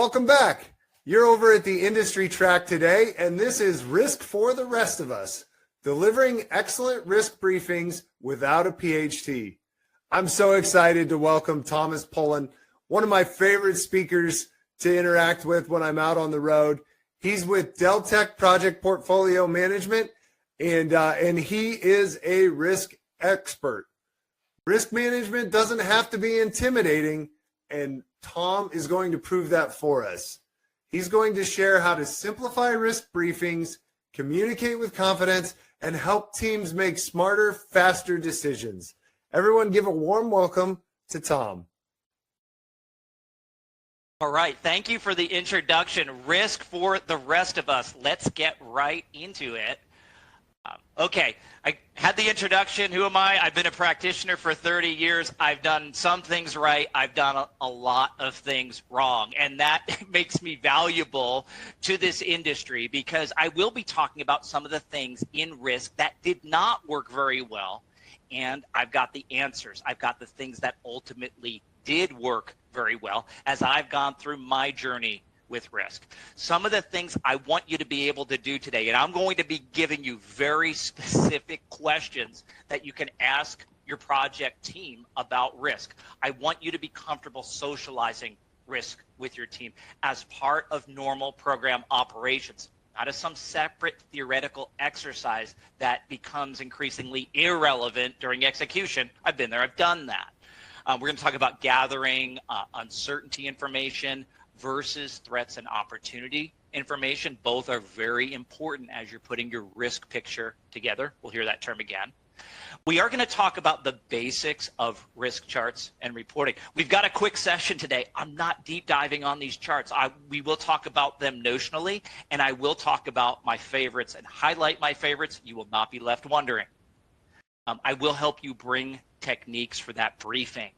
Welcome back. You're over at the industry track today, and this is Risk for the Rest of Us, delivering excellent risk briefings without a PhD. I'm so excited to welcome Thomas Pullen, one of my favorite speakers to interact with when I'm out on the road. He's with Deltec Project Portfolio Management, and he is a risk expert. Risk management doesn't have to be intimidating, and Tom is going to prove that for us. He's going to share how to simplify risk briefings, communicate with confidence, and help teams make smarter, faster decisions. Everyone give a warm welcome to Tom. All right, thank you for the introduction. Risk for the rest of us. Let's get right into it. Okay, I had the introduction. Who am I? I've been a practitioner for 30 years. I've done some things right. I've done a lot of things wrong. And that makes me valuable to this industry because I will be talking about some of the things in risk that did not work very well. And I've got the answers. I've got the things that ultimately did work very well as I've gone through my journey with risk. Some of the things I want you to be able to do today, and I'm going to be giving you very specific questions that you can ask your project team about risk. I want you to be comfortable socializing risk with your team as part of normal program operations, not as some separate theoretical exercise that becomes increasingly irrelevant during execution. I've been there, I've done that. We're going to talk about gathering uncertainty information versus threats and opportunity information. Both are very important as you're putting your risk picture together. We'll hear that term again. We are going to talk about the basics of risk charts and reporting. We've got a quick session today. I'm not deep diving on these charts. We will talk about them notionally, and I will talk about my favorites and highlight my favorites. You will not be left wondering. I will help you bring techniques for that briefing,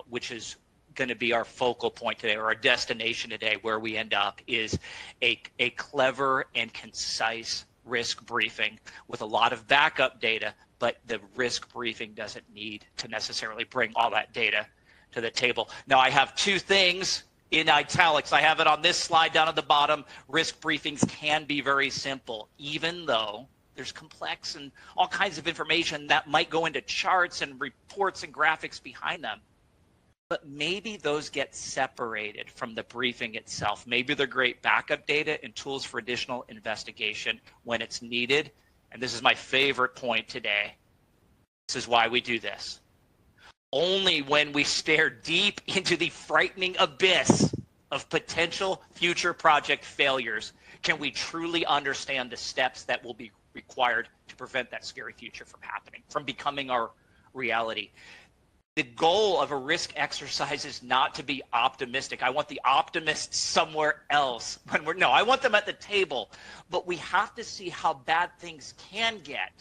which is going to be our focal point today, or our destination today. Where we end up is a clever and concise risk briefing with a lot of backup data, but the risk briefing doesn't need to necessarily bring all that data to the table. Now, I have two things in italics. I have it on this slide down at the bottom. Risk briefings can be very simple, even though there's complex and all kinds of information that might go into charts and reports and graphics behind them. But maybe those get separated from the briefing itself. Maybe they're great backup data and tools for additional investigation when it's needed. And this is my favorite point today. This is why we do this. Only when we stare deep into the frightening abyss of potential future project failures can we truly understand the steps that will be required to prevent that scary future from happening, from becoming our reality. The goal of a risk exercise is not to be optimistic. I want the optimists somewhere else. I want them at the table. But we have to see how bad things can get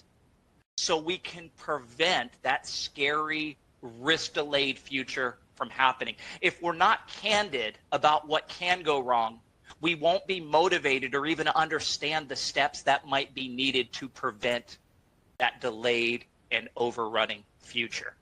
so we can prevent that scary, risk-delayed future from happening. If we're not candid about what can go wrong, we won't be motivated or even understand the steps that might be needed to prevent that delayed and overrunning future.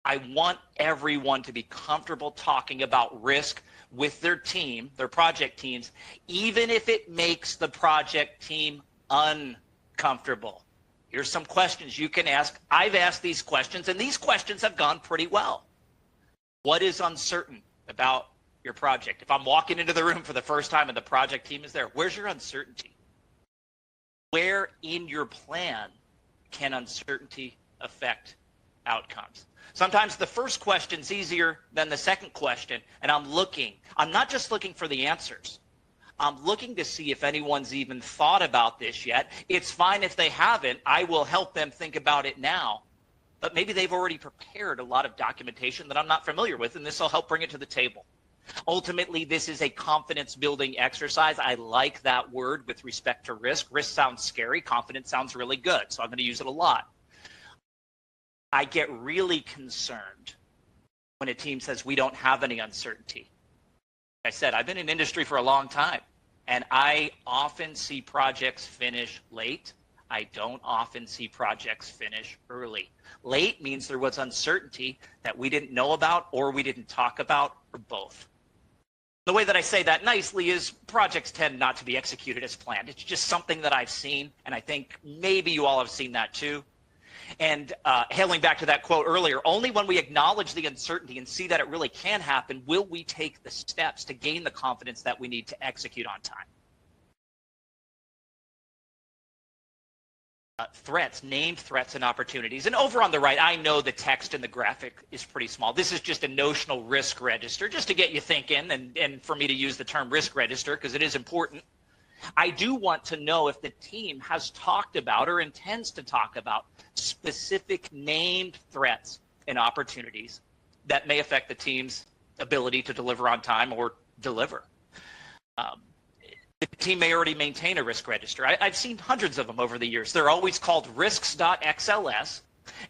I want everyone to be comfortable talking about risk with their team, their project teams, even if it makes the project team uncomfortable. Here's some questions you can ask. I've asked these questions, and these questions have gone pretty well. What is uncertain about your project? If I'm walking into the room for the first time and the project team is there, where's your uncertainty? Where in your plan can uncertainty affect outcomes? Sometimes the first question's easier than the second question, and I'm not just looking for the answers. I'm looking to see if anyone's even thought about this yet. It's fine if they haven't. I will help them think about it now. But maybe they've already prepared a lot of documentation that I'm not familiar with, and this will help bring it to the table. Ultimately, this is a confidence-building exercise. I like that word with respect to risk. Risk sounds scary. Confidence sounds really good, so I'm going to use it a lot. I get really concerned when a team says we don't have any uncertainty. Like I said, I've been in industry for a long time, and I often see projects finish late. I don't often see projects finish early. Late means there was uncertainty that we didn't know about or we didn't talk about, or both. The way that I say that nicely is projects tend not to be executed as planned. It's just something that I've seen, and I think maybe you all have seen that too. And hailing back to that quote earlier, only when we acknowledge the uncertainty and see that it really can happen will we take the steps to gain the confidence that we need to execute on time. Threats, named threats and opportunities. And over on the right, I know the text in the graphic is pretty small. This is just a notional risk register, just to get you thinking, and for me to use the term risk register because it is important. I do want to know if the team has talked about or intends to talk about specific named threats and opportunities that may affect the team's ability to deliver on time or deliver. The team may already maintain a risk register. I've seen hundreds of them over the years. They're always called risks.xls,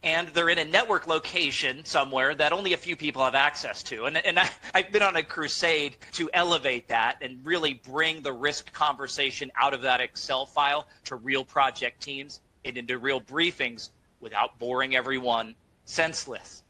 and they're in a network location somewhere that only a few people have access to. And I've been on a crusade to elevate that and really bring the risk conversation out of that Excel file to real project teams and into real briefings without boring everyone senseless.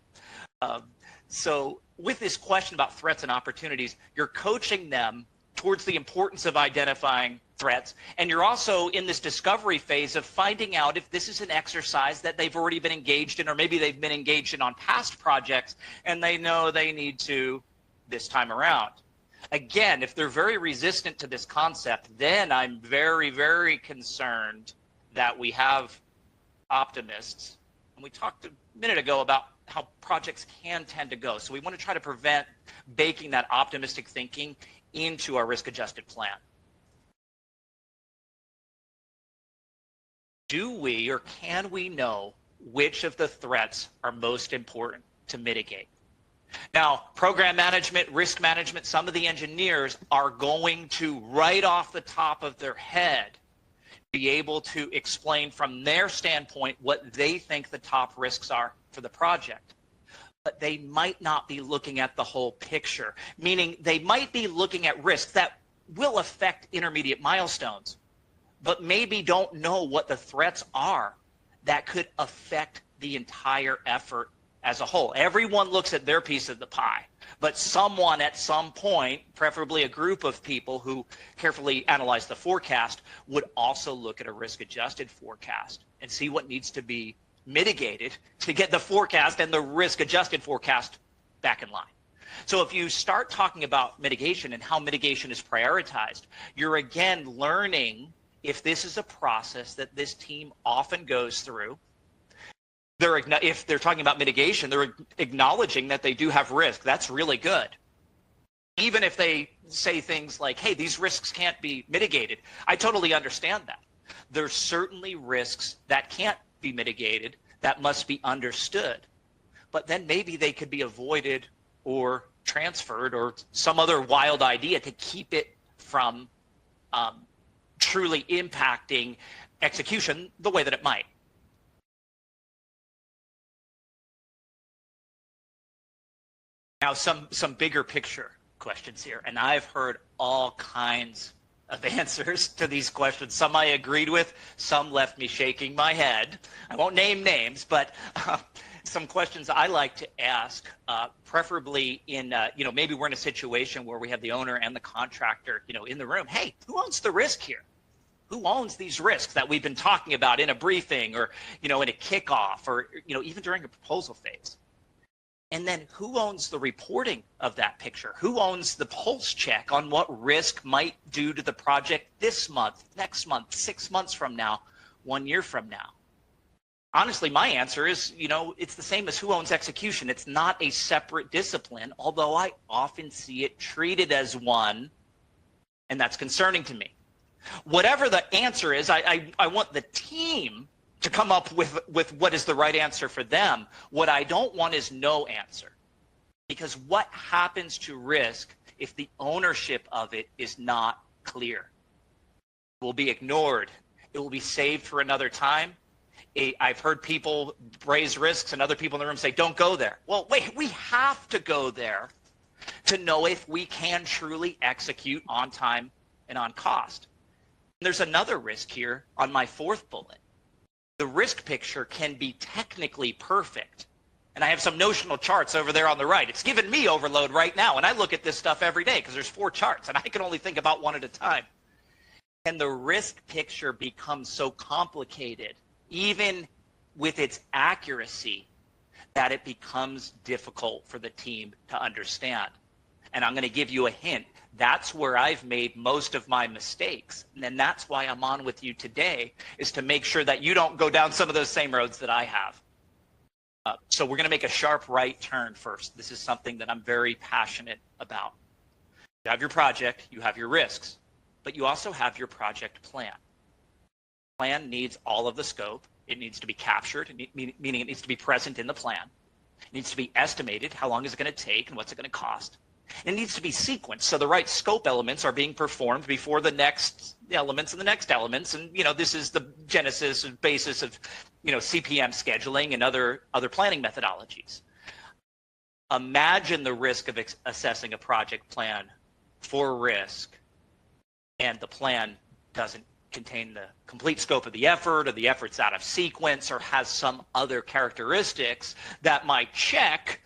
So with this question about threats and opportunities, you're coaching them towards the importance of identifying threats. And you're also in this discovery phase of finding out if this is an exercise that they've already been engaged in, or maybe they've been engaged in on past projects and they know they need to this time around. Again, if they're very resistant to this concept, then I'm very, very concerned that we have optimists. And we talked a minute ago about how projects can tend to go. So we want to try to prevent baking that optimistic thinking into our risk-adjusted plan. Do we or can we know which of the threats are most important to mitigate? Now, program management, risk management, some of the engineers are going to, right off the top of their head, be able to explain from their standpoint what they think the top risks are for the project. But they might not be looking at the whole picture, meaning they might be looking at risks that will affect intermediate milestones, but maybe don't know what the threats are that could affect the entire effort as a whole. Everyone looks at their piece of the pie, but someone at some point, preferably a group of people who carefully analyze the forecast, would also look at a risk-adjusted forecast and see what needs to be mitigated to get the forecast and the risk-adjusted forecast back in line. So if you start talking about mitigation and how mitigation is prioritized, you're again learning if this is a process that this team often goes through. If they're talking about mitigation, they're acknowledging that they do have risk. That's really good. Even if they say things like, hey, these risks can't be mitigated, I totally understand that. There's certainly risks that can't be mitigated that must be understood, but then maybe they could be avoided or transferred or some other wild idea to keep it from truly impacting execution the way that it might. Now some bigger picture questions here, and I've heard all kinds of answers to these questions. Some I agreed with, some left me shaking my head. I won't name names, but some questions I like to ask, preferably in, maybe we're in a situation where we have the owner and the contractor, in the room. Hey, who owns the risk here? Who owns these risks that we've been talking about in a briefing or, in a kickoff or, even during a proposal phase? And then who owns the reporting of that picture? Who owns the pulse check on what risk might do to the project this month, next month, 6 months from now, 1 year from now? Honestly, my answer is, it's the same as who owns execution. It's not a separate discipline, although I often see it treated as one, and that's concerning to me. Whatever the answer is, I want the team to come up with what is the right answer for them. What I don't want is no answer. Because what happens to risk if the ownership of it is not clear? It will be ignored. It will be saved for another time. I've heard people raise risks and other people in the room say, don't go there. Well, wait, we have to go there to know if we can truly execute on time and on cost. There's another risk here on my fourth bullet. The risk picture can be technically perfect, And I have some notional charts over there on the right. It's giving me overload right now, and I look at this stuff every day because there's 4 charts, and I can only think about one at a time. And the risk picture becomes so complicated, even with its accuracy, that it becomes difficult for the team to understand. And I'm going to give you a hint. That's where I've made most of my mistakes. And then that's why I'm on with you today, is to make sure that you don't go down some of those same roads that I have. So we're going to make a sharp right turn first. This is something that I'm very passionate about. You have your project, you have your risks, but you also have your project plan. Plan needs all of the scope. It needs to be captured, meaning it needs to be present in the plan. It needs to be estimated, how long is it going to take and what's it going to cost. It needs to be sequenced, so the right scope elements are being performed before the next elements and the next elements. And, this is the genesis and basis of, CPM scheduling and other planning methodologies. Imagine the risk of assessing a project plan for risk, and the plan doesn't contain the complete scope of the effort, or the effort's out of sequence, or has some other characteristics that might check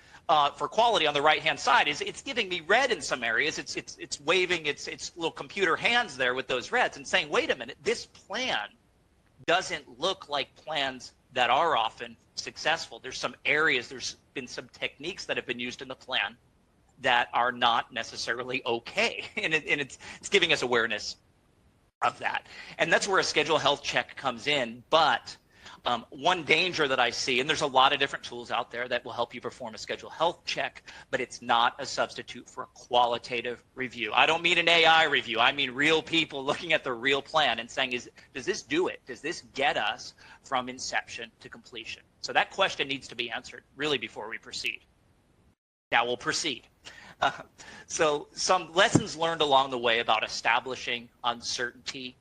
for quality on the right-hand side. It's giving me red in some areas. It's waving its little computer hands there with those reds and saying, wait a minute, this plan doesn't look like plans that are often successful. There's some areas, there's been some techniques that have been used in the plan that are not necessarily okay. And it's giving us awareness of that. And that's where a schedule health check comes in. But one danger that I see, and there's a lot of different tools out there that will help you perform a schedule health check, but it's not a substitute for a qualitative review. I don't mean an AI review. I mean real people looking at the real plan and saying, does this do it? Does this get us from inception to completion? So that question needs to be answered really before we proceed. Now we'll proceed. So some lessons learned along the way about establishing uncertainty.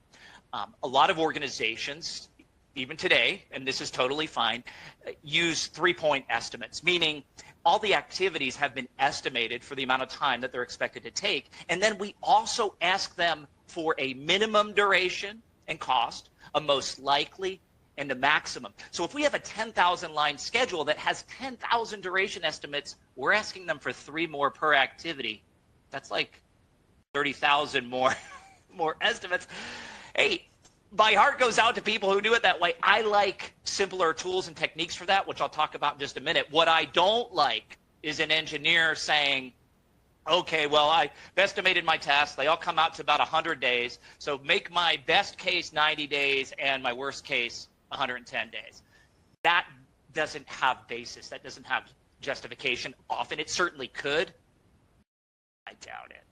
A lot of organizations, even today, and this is totally fine, use 3-point estimates, meaning all the activities have been estimated for the amount of time that they're expected to take. And then we also ask them for a minimum duration and cost, a most likely, and a maximum. So if we have a 10,000 line schedule that has 10,000 duration estimates, we're asking them for 3 more per activity. That's like 30,000 more estimates. Hey, my heart goes out to people who do it that way. I like simpler tools and techniques for that, which I'll talk about in just a minute. What I don't like is an engineer saying, okay, well, I've estimated my tasks. They all come out to about 100 days. So make my best case 90 days and my worst case 110 days. That doesn't have basis. That doesn't have justification. Often it certainly could. I doubt it.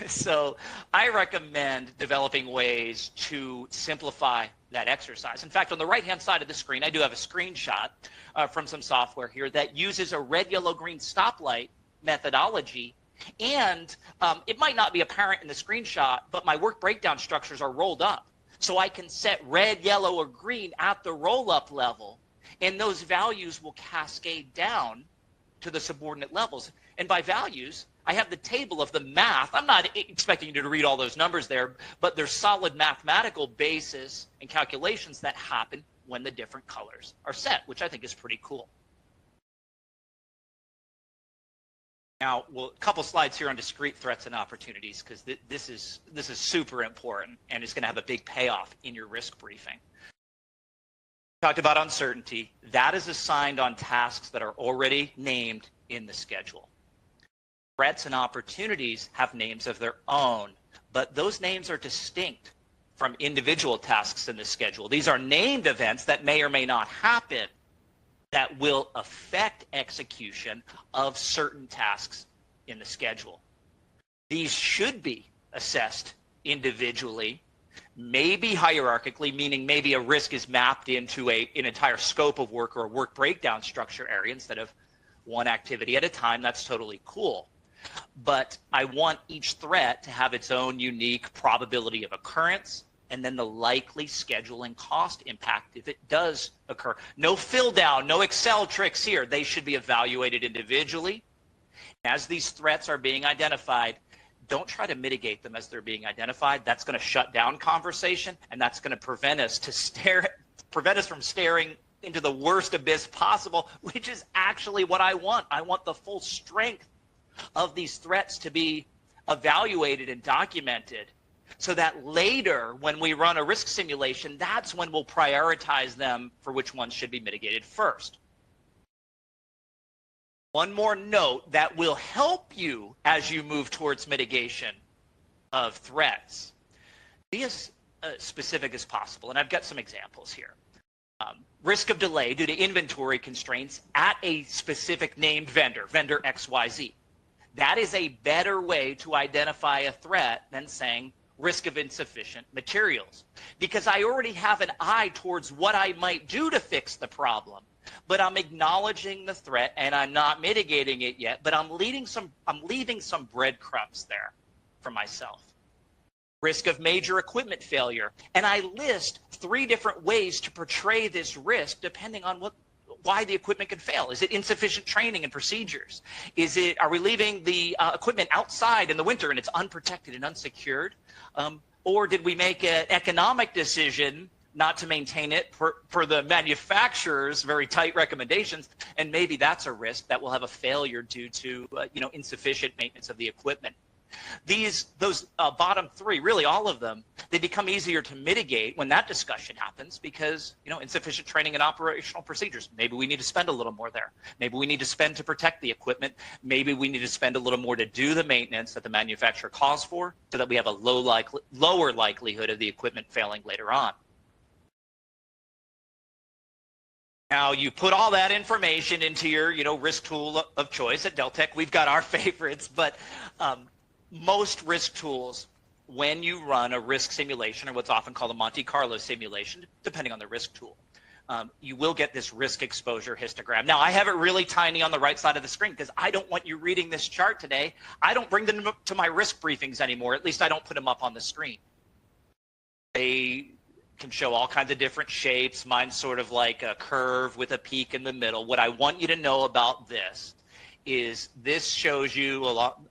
So I recommend developing ways to simplify that exercise. In fact, on the right-hand side of the screen, I do have a screenshot from some software here that uses a red, yellow, green stoplight methodology. And it might not be apparent in the screenshot, but my work breakdown structures are rolled up. So I can set red, yellow, or green at the roll-up level, and those values will cascade down to the subordinate levels. And by values, I have the table of the math. I'm not expecting you to read all those numbers there, but there's solid mathematical basis and calculations that happen when the different colors are set, which I think is pretty cool. Now, a couple slides here on discrete threats and opportunities, because this is super important and it's going to have a big payoff in your risk briefing. Talked about uncertainty. That is assigned on tasks that are already named in the schedule. Threats and opportunities have names of their own, but those names are distinct from individual tasks in the schedule. These are named events that may or may not happen that will affect execution of certain tasks in the schedule. These should be assessed individually, maybe hierarchically, meaning maybe a risk is mapped into an entire scope of work or a work breakdown structure area instead of one activity at a time. That's totally cool. But I want each threat to have its own unique probability of occurrence, and then the likely schedule and cost impact if it does occur. No fill down, no Excel tricks here. They should be evaluated individually. As these threats are being identified, don't try to mitigate them as they're being identified. That's going to shut down conversation, and that's going to prevent us from staring into the worst abyss possible, which is actually what I want. I want the full strength of these threats to be evaluated and documented so that later when we run a risk simulation, that's when we'll prioritize them for which ones should be mitigated first. One more note that will help you as you move towards mitigation of threats. Be as specific as possible, and I've got some examples here. Risk of delay due to inventory constraints at a specific named vendor, vendor XYZ. That is a better way to identify a threat than saying risk of insufficient materials, because I already have an eye towards what I might do to fix the problem, but I'm acknowledging the threat and I'm not mitigating it yet, but I'm leaving some breadcrumbs there for myself. Risk of major equipment failure, and I list 3 different ways to portray this risk depending on why the equipment could fail. Is it insufficient training and procedures? Are we leaving the equipment outside in the winter and it's unprotected and unsecured? Or did we make an economic decision not to maintain it for the manufacturer's very tight recommendations, and maybe that's a risk that will have a failure due to insufficient maintenance of the equipment. Those bottom 3, really all of them, they become easier to mitigate when that discussion happens because, insufficient training and operational procedures. Maybe we need to spend a little more there. Maybe we need to spend to protect the equipment. Maybe we need to spend a little more to do the maintenance that the manufacturer calls for so that we have a lower likelihood of the equipment failing later on. Now, you put all that information into your, risk tool of choice at Deltek. We've got our favorites, but most risk tools, when you run a risk simulation, or what's often called a Monte Carlo simulation, depending on the risk tool, you will get this risk exposure histogram. Now, I have it really tiny on the right side of the screen because I don't want you reading this chart today. I don't bring them to my risk briefings anymore. At least I don't put them up on the screen. They can show all kinds of different shapes. Mine's sort of like a curve with a peak in the middle. What I want you to know about this is this shows you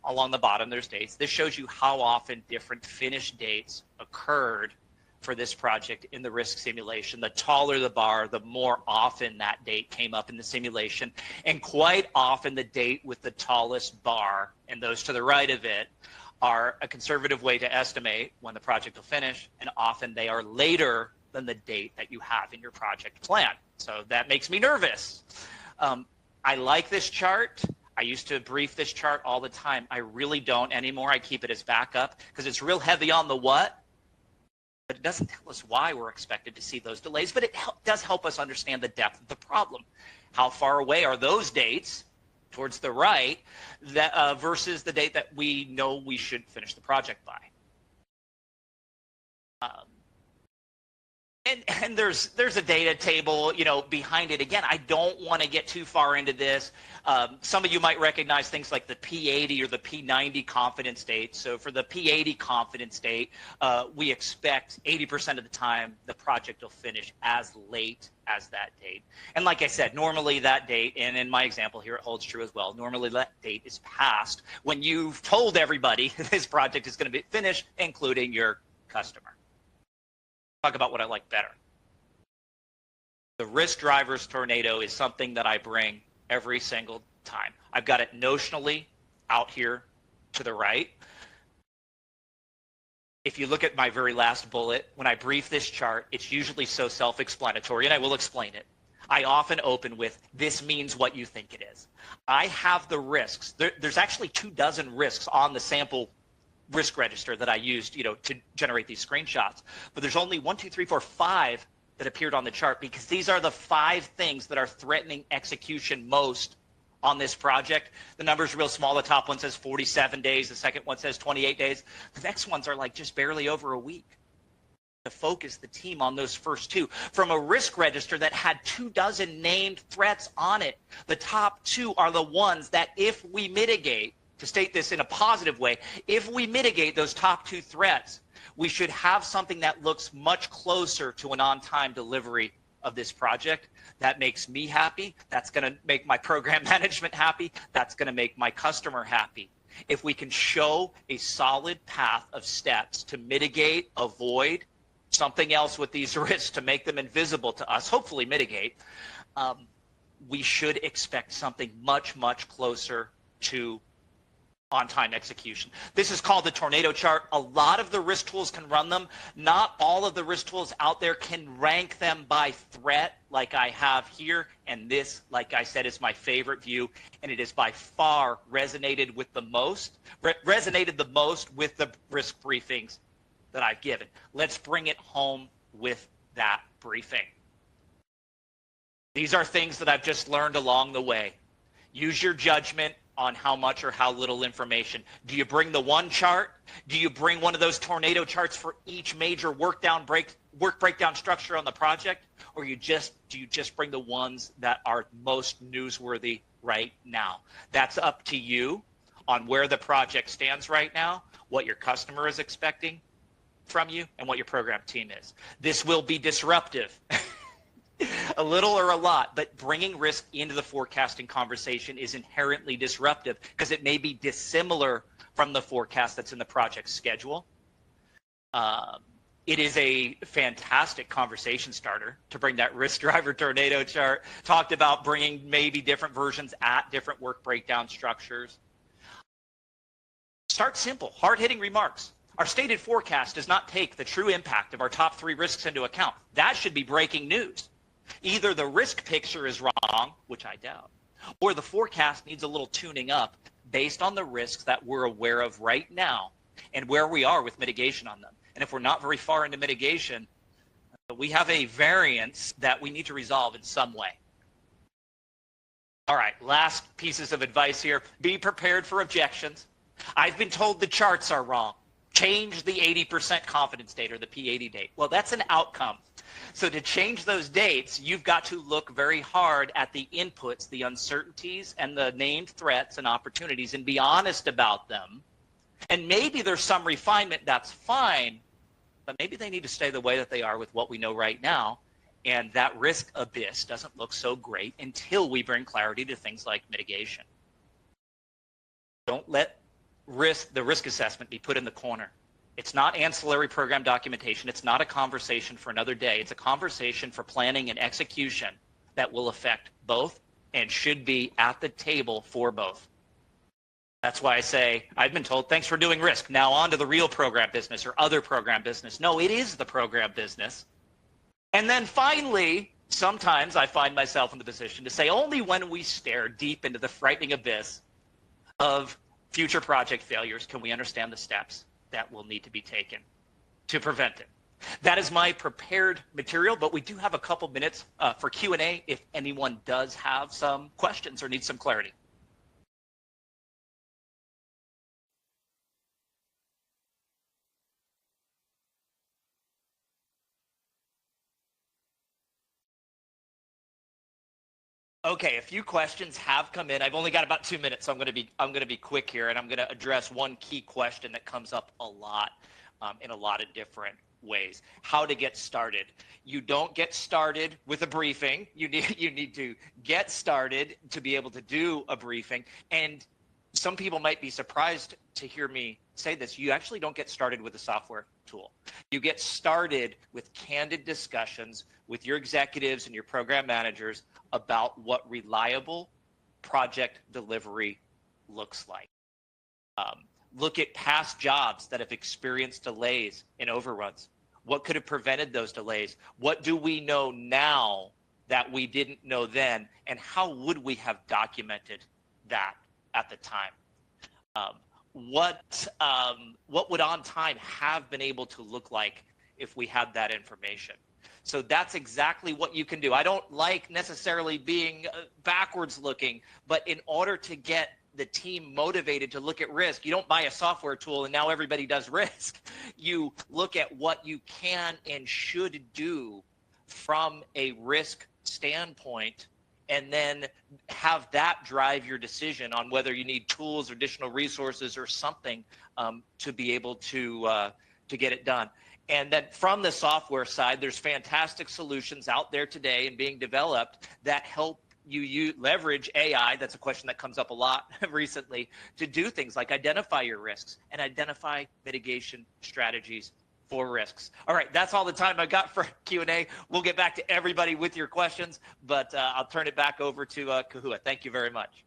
along the bottom, there's dates. This shows you how often different finish dates occurred for this project in the risk simulation. The taller the bar, the more often that date came up in the simulation. And quite often the date with the tallest bar, and those to the right of it, are a conservative way to estimate when the project will finish, and often they are later than the date that you have in your project plan. So that makes me nervous. I like this chart. I used to brief this chart all the time. I really don't anymore. I keep it as backup because it's real heavy on the what, but it doesn't tell us why we're expected to see those delays, but it does help us understand the depth of the problem. How far away are those dates towards the right that, versus the date that we know we should finish the project by? And there's a data table, behind it. Again, I don't want to get too far into this. Some of you might recognize things like the P80 or the P90 confidence date. So for the P80 confidence date, we expect 80% of the time the project will finish as late as that date. And like I said, normally that date, and in my example here, it holds true as well. Normally that date is passed when you've told everybody this project is going to be finished, including your customer. Talk about what I like better. The risk drivers tornado is something that I bring every single time. I've got it notionally out here to the right. If you look at my very last bullet, when I brief this chart, it's usually so self-explanatory, and I will explain it. I often open with, this means what you think it is. I have the risks. There's actually 24 risks on the sample risk register that I used, to generate these screenshots. But there's only 1, 2, 3, 4, 5 that appeared on the chart because these are the 5 things that are threatening execution most on this project. The number's real small. The top one says 47 days. The second one says 28 days. The next ones are like just barely over a week. To focus the team on those first 2 from a risk register that had 24 named threats on it. The top 2 are the ones that if we mitigate, to state this in a positive way, if we mitigate those top 2 threats, we should have something that looks much closer to an on-time delivery of this project. That makes me happy. That's going to make my program management happy. That's going to make my customer happy. If we can show a solid path of steps to mitigate, avoid, something else with these risks to make them invisible to us, hopefully mitigate, we should expect something much, much closer to on-time execution. This is called the tornado chart. A lot of the risk tools can run them. Not all of the risk tools out there can rank them by threat like I have here. And this, like I said, is my favorite view. And it is by far resonated the most with the risk briefings that I've given. Let's bring it home with that briefing. These are things that I've just learned along the way. Use your judgment on how much or how little information. Do you bring the one chart? Do you bring one of those tornado charts for each major work breakdown structure on the project? Or do you just bring the ones that are most newsworthy right now? That's up to you on where the project stands right now, what your customer is expecting from you, and what your program team is. This will be disruptive. A little or a lot, but bringing risk into the forecasting conversation is inherently disruptive because it may be dissimilar from the forecast that's in the project schedule. It is a fantastic conversation starter to bring that risk driver tornado chart. Talked about bringing maybe different versions at different work breakdown structures. Start simple, hard-hitting remarks. Our stated forecast does not take the true impact of our top 3 risks into account. That should be breaking news. Either the risk picture is wrong, which I doubt, or the forecast needs a little tuning up based on the risks that we're aware of right now and where we are with mitigation on them. And if we're not very far into mitigation, we have a variance that we need to resolve in some way. All right, last pieces of advice here. Be prepared for objections. I've been told the charts are wrong. Change the 80% confidence date or the P80 date. Well, that's an outcome. So to change those dates, you've got to look very hard at the inputs, the uncertainties, and the named threats and opportunities and be honest about them. And maybe there's some refinement, that's fine, but maybe they need to stay the way that they are with what we know right now. And that risk abyss doesn't look so great until we bring clarity to things like mitigation. Don't let the risk assessment be put in the corner. It's not ancillary program documentation. It's not a conversation for another day. It's a conversation for planning and execution that will affect both and should be at the table for both. That's why I say, I've been told, thanks for doing risk. Now on to the real program business or other program business. No, it is the program business. And then finally, sometimes I find myself in the position to say only when we stare deep into the frightening abyss of future project failures can we understand the steps that will need to be taken to prevent it. That is my prepared material, but we do have a couple minutes for Q&A if anyone does have some questions or needs some clarity. Okay, a few questions have come in. I've only got about 2 minutes, so I'm going to be quick here, and I'm going to address one key question that comes up a lot in a lot of different ways. How to get started. You don't get started with a briefing. You need to get started to be able to do a briefing. And some people might be surprised to hear me say this. You actually don't get started with a software tool. You get started with candid discussions with your executives and your program managers about what reliable project delivery looks like. Look at past jobs that have experienced delays and overruns. What could have prevented those delays? What do we know now that we didn't know then? And how would we have documented that at the time? What would on time have been able to look like if we had that information? So that's exactly what you can do. I don't like necessarily being backwards looking, but in order to get the team motivated to look at risk, you don't buy a software tool and now everybody does risk. You look at what you can and should do from a risk standpoint, and then have that drive your decision on whether you need tools or additional resources or something to be able to get it done. And then from the software side, there's fantastic solutions out there today and being developed that help you leverage AI. That's a question that comes up a lot recently, to do things like identify your risks and identify mitigation strategies for risks. All right, that's all the time I got for Q&A. We'll get back to everybody with your questions, but I'll turn it back over to Kahua. Thank you very much.